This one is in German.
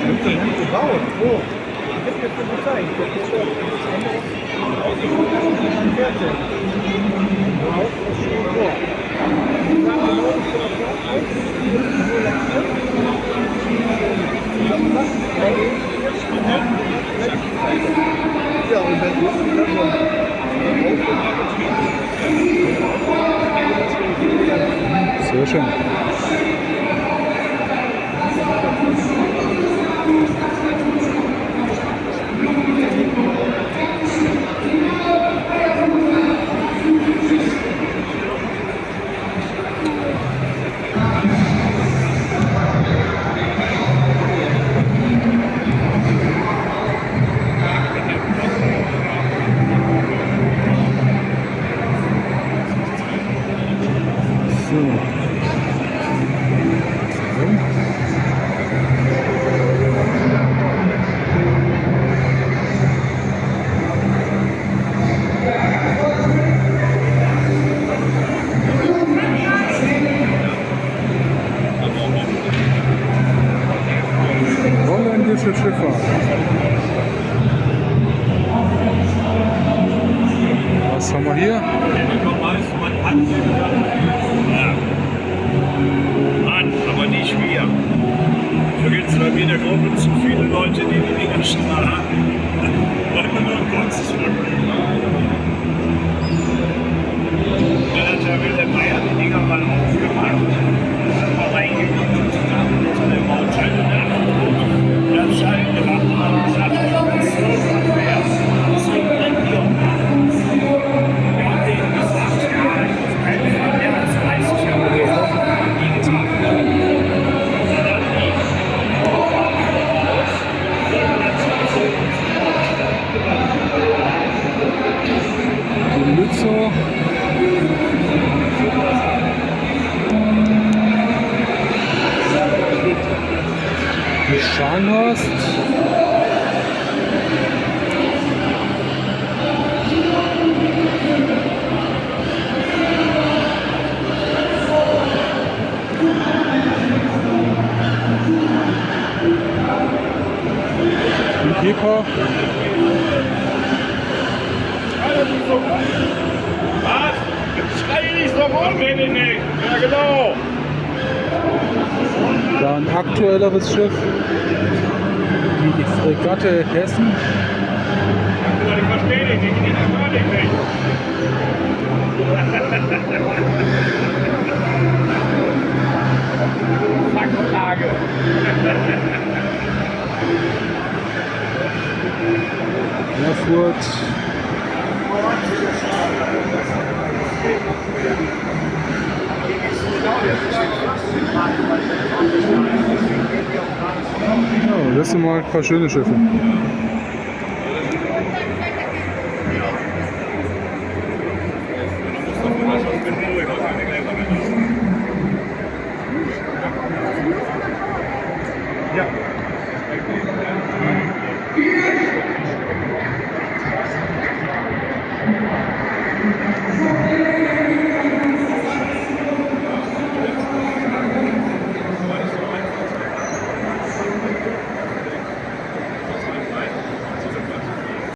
Gibt es nicht gebaut? Wo? Ich hab dir schon gezeigt. Das ist doch das andere ausgefunden, wie man fährt. Wow, das ist schon vor. Die sagen, genau, das ist doch klar. Ja, und wenn du dann so Sehr schön. Holländische Schifffahrt. Was haben wir hier? Mann, aber nicht wir. So gibt es bei mir in der Gruppe zu viele Leute, die die Dinger strahlen. Wollen wir nur ein kurzes Vergnügen. Dann hat der Wilhelm Meyer die Dinger mal aufgemacht. Dann mal reingeguckt und zusammen unter der Mautscheide nachgeguckt. Dann Schein gemacht und dann gesagt, das ist so mehr. So brennt die auch. Wir haben denen gesagt, ja, auf keinen Fall mehr als 30 Jahre nie getan. Die Lützow. Die Scharnhorst. Die Kepa. Was? Schrei nicht so rum, bitte nicht. Ja, genau. Da ein aktuelleres Schiff. Die Fregatte Hessen. Ich verstehe dich nicht, ich höre dich nicht. Fangfrage. Erfurt. Ja, das sind mal ein paar schöne Schiffe.